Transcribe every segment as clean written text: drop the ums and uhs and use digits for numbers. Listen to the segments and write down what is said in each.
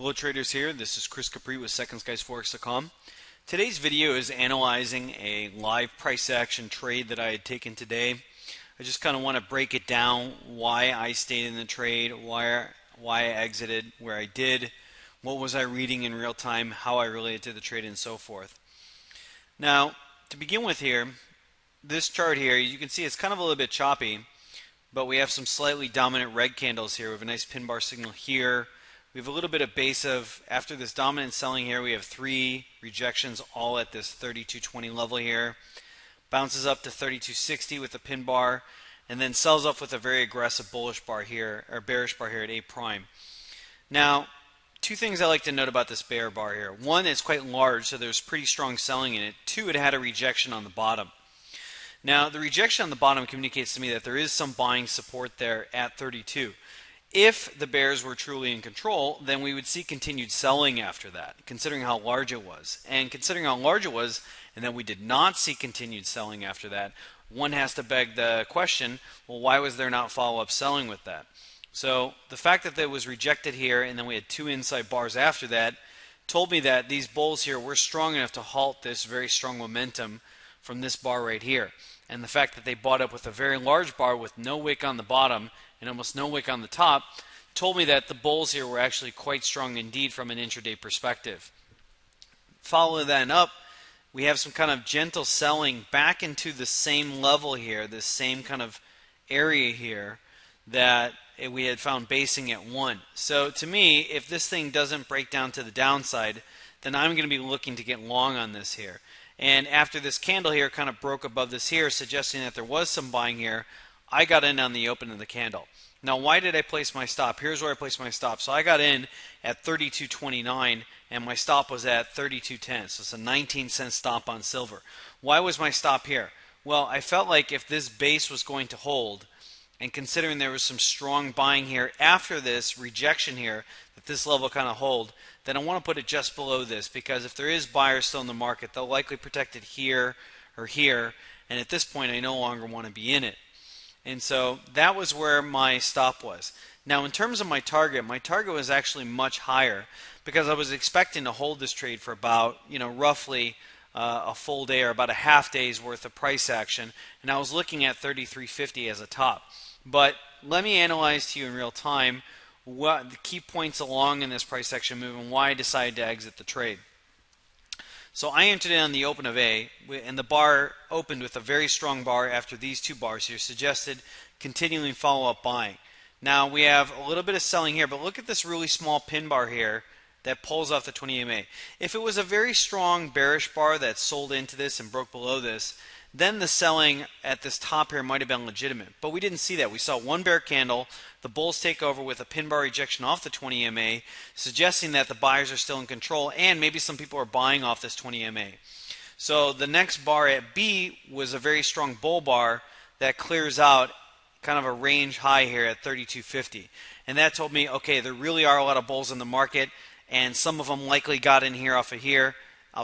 Hello traders, here. This is Chris Capri with SecondsGuysForex.com. Today's video is analyzing a live price action trade that I had taken today. I just kind of want to break it down, why I stayed in the trade, why I exited where I did, what was I reading in real time, how I related to the trade, and so forth. Now, to begin with here, this chart here, you can see it's kind of a little bit choppy, but we have some slightly dominant red candles here. We have a nice pin bar signal here. We have a little bit of base of, after this dominant selling here, we have 3 rejections all at this 32.20 level here. Bounces up to 32.60 with a pin bar, and then sells off with a very aggressive bullish bar here, or bearish bar here at A prime. Now, 2 things I like to note about this bear bar here. 1, it's quite large, so there's pretty strong selling in it. 2, it had a rejection on the bottom. Now, the rejection on the bottom communicates to me that there is some buying support there at 32. If the bears were truly in control, then we would see continued selling after that, considering how large it was. And considering how large it was, and then we did not see continued selling after that, one has to beg the question, well, why was there not follow-up selling with that? So the fact that it was rejected here, and then we had 2 inside bars after that, told me that these bulls here were strong enough to halt this very strong momentum from this bar right here. And the fact that they bought up with a very large bar with no wick on the bottom and almost no wick on the top told me that the bulls here were actually quite strong indeed from an intraday perspective. Follow that up, we have some kind of gentle selling back into the same level here, this same kind of area here that we had found basing at 1. So to me, if this thing doesn't break down to the downside, then I'm going to be looking to get long on this here. And after this candle here kind of broke above this here, suggesting that there was some buying here, I got in on the open of the candle. Now, why did I place my stop? Here's where I placed my stop. So I got in at 32.29, and my stop was at 32.10. So it's a 19-cent stop on silver. Why was my stop here? Well, I felt like if this base was going to hold, and considering there was some strong buying here after this rejection here, that this level kind of hold, then I want to put it just below this, because if there is buyers still in the market, they'll likely protect it here or here, and at this point I no longer want to be in it. And so that was where my stop was. Now, in terms of my target was actually much higher, because I was expecting to hold this trade for about, roughly a full day or about a half day's worth of price action, and I was looking at 33.50 as a top. But let me analyze to you in real time what the key points along in this price action move and why I decided to exit the trade. So I entered in on the open of A, and the bar opened with a very strong bar after these 2 bars here, suggested continuing follow-up buying. Now we have a little bit of selling here, but look at this really small pin bar here that pulls off the 20 EMA. If it was a very strong bearish bar that sold into this and broke below this, then the selling at this top here might have been legitimate. But we didn't see that. We saw one bear candle, the bulls take over with a pin bar rejection off the 20 EMA, suggesting that the buyers are still in control, and maybe some people are buying off this 20 EMA. So the next bar at B was a very strong bull bar that clears out kind of a range high here at 32.50. And that told me, okay, there really are a lot of bulls in the market, and some of them likely got in here off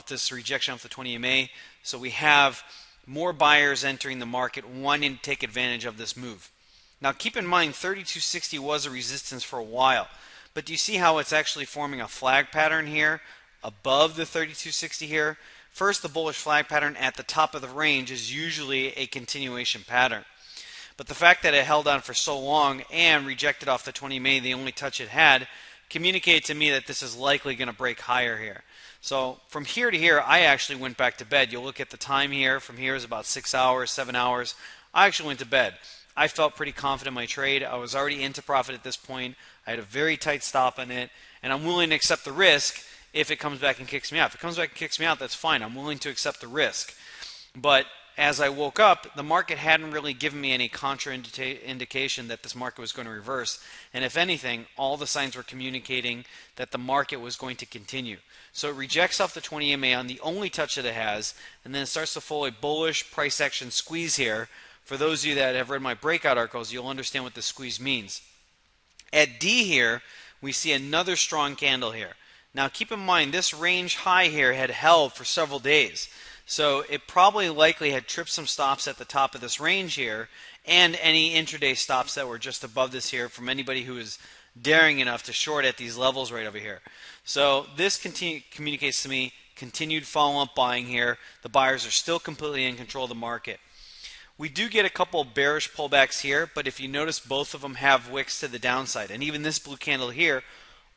this rejection off the 20 EMA. So we have more buyers entering the market wanting to take advantage of this move. Now keep in mind 32.60 was a resistance for a while, but do you see how it's actually forming a flag pattern here above the 32.60 here? First, the bullish flag pattern at the top of the range is usually a continuation pattern. But the fact that it held on for so long and rejected off the 20 May, the only touch it had, communicated to me that this is likely going to break higher here. So from here to here, I actually went back to bed. You'll look at the time here. From here is about 6 hours, 7 hours. I actually went to bed. I felt pretty confident in my trade. I was already into profit at this point. I had a very tight stop on it, and I'm willing to accept the risk if it comes back and kicks me out. If it comes back and kicks me out, that's fine. I'm willing to accept the risk. But as I woke up, the market hadn't really given me any contraindication that this market was going to reverse. And if anything, all the signs were communicating that the market was going to continue. So it rejects off the 20 EMA on the only touch that it has, and then it starts to follow a bullish price action squeeze here. For those of you that have read my breakout articles, you'll understand what the squeeze means. At D here, we see another strong candle here. Now keep in mind, this range high here had held for several days. So it probably likely had tripped some stops at the top of this range here, and any intraday stops that were just above this here from anybody who is daring enough to short at these levels right over here. So this communicates to me continued follow-up buying here. The buyers are still completely in control of the market. We do get a couple bearish pullbacks here, but if you notice, both of them have wicks to the downside. And even this blue candle here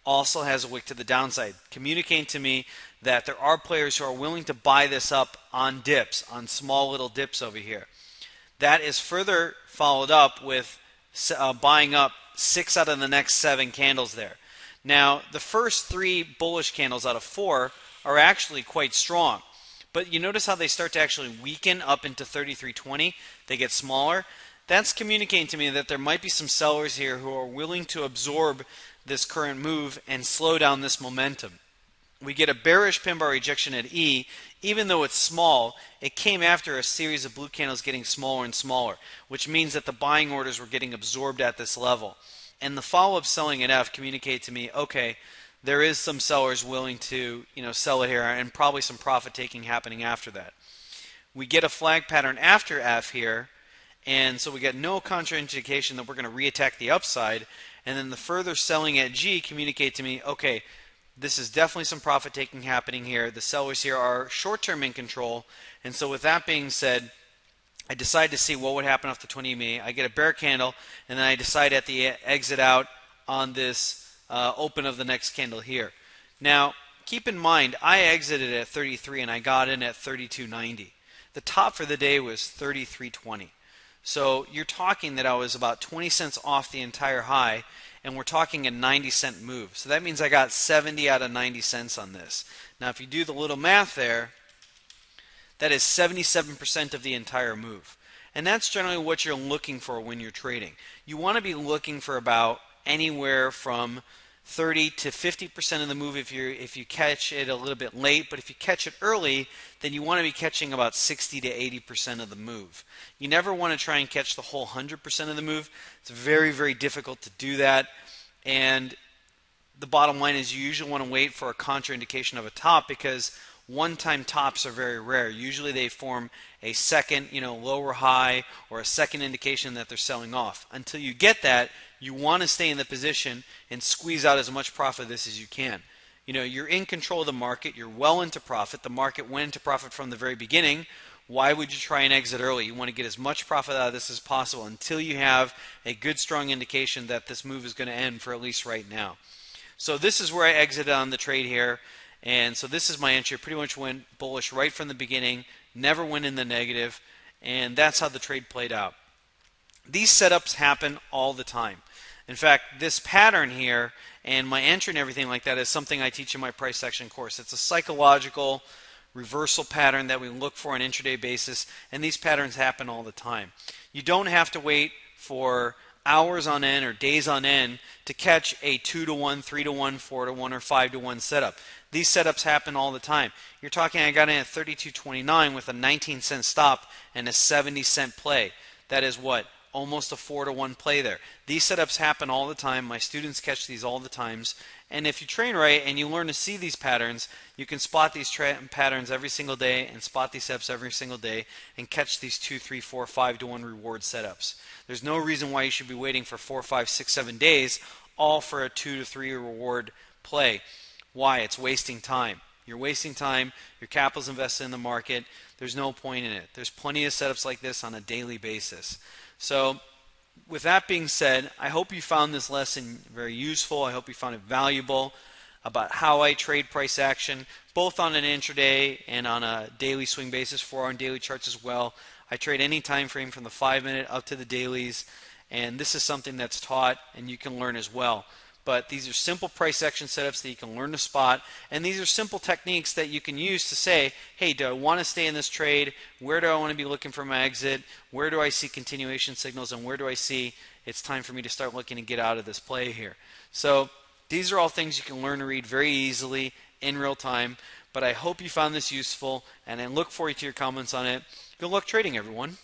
also has a wick to the downside, communicating to me that there are players who are willing to buy this up on dips, on small little dips over here. That is further followed up with buying up 6 out of the next 7 candles there. Now, the first 3 bullish candles out of 4 are actually quite strong. But you notice how they start to actually weaken up into 33.20. They get smaller. That's communicating to me that there might be some sellers here who are willing to absorb this current move and slow down this momentum. We get a bearish pin bar rejection at E. Even though it's small, it came after a series of blue candles getting smaller and smaller, which means that the buying orders were getting absorbed at this level. And the follow-up selling at F communicated to me, okay, there is some sellers willing to, sell it here, and probably some profit taking happening after that. We get a flag pattern after F here, and so we get no contraindication that we're going to reattack the upside. And then the further selling at G communicate to me, okay, this is definitely some profit taking happening here. The sellers here are short-term in control, and so with that being said, I decide to see what would happen off the 20 EMA. I get a bear candle, and then I decide at the exit out on this open of the next candle here. Now, keep in mind, I exited at 33 and I got in at 32.90. The top for the day was 33.20. So you're talking that I was about 20 cents off the entire high, and we're talking a 90-cent move. So that means I got 70 out of 90 cents on this. Now, if you do the little math there, that is 77% of the entire move. And that's generally what you're looking for when you're trading. You want to be looking for about anywhere from 30 to 50% of the move if you catch it a little bit late, but if you catch it early, then you want to be catching about 60 to 80% of the move. You never want to try and catch the whole 100% of the move. It's very, very difficult to do that, and the bottom line is you usually want to wait for a contraindication of a top, because one-time tops are very rare. Usually they form a second, lower high or a second indication that they're selling off. Until you get that, you want to stay in the position and squeeze out as much profit of this as you can. You're in control of the market. You're well into profit. The market went into profit from the very beginning. Why would you try and exit early? You want to get as much profit out of this as possible until you have a good, strong indication that this move is going to end, for at least right now. So this is where I exited on the trade here. And so this is my entry. Pretty much went bullish right from the beginning, never went in the negative, and that's how the trade played out. These setups happen all the time. In fact, this pattern here and my entry and everything like that is something I teach in my price action course. It's a psychological reversal pattern that we look for on an intraday basis, and these patterns happen all the time. You don't have to wait for hours on end or days on end to catch a 2-to-1, 3-to-1, 4-to-1, or 5-to-1 setup. These setups happen all the time. You're talking I got in at 32.29 with a 19-cent stop and a 70-cent play. That is what? Almost a 4-to-1 play there. These setups happen all the time. My students catch these all the times. And if you train right and you learn to see these patterns, you can spot these patterns every single day and spot these setups every single day and catch these 2, 3, 4, 5-to-1 reward setups. There's no reason why you should be waiting for 4, 5, 6, 7 days all for a 2 to 3 reward play. Why? It's wasting time. You're wasting time. Your capital's invested in the market. There's no point in it. There's plenty of setups like this on a daily basis. So with that being said, I hope you found this lesson very useful. I hope you found it valuable about how I trade price action, both on an intraday and on a daily swing basis, 4-hour and daily charts as well. I trade any time frame from the 5-minute up to the dailies, and this is something that's taught and you can learn as well. But these are simple price action setups that you can learn to spot, and these are simple techniques that you can use to say, hey, do I want to stay in this trade? Where do I want to be looking for my exit? Where do I see continuation signals, and where do I see it's time for me to start looking to get out of this play here? So these are all things you can learn to read very easily in real time, but I hope you found this useful, and I look forward to your comments on it. Good luck trading, everyone.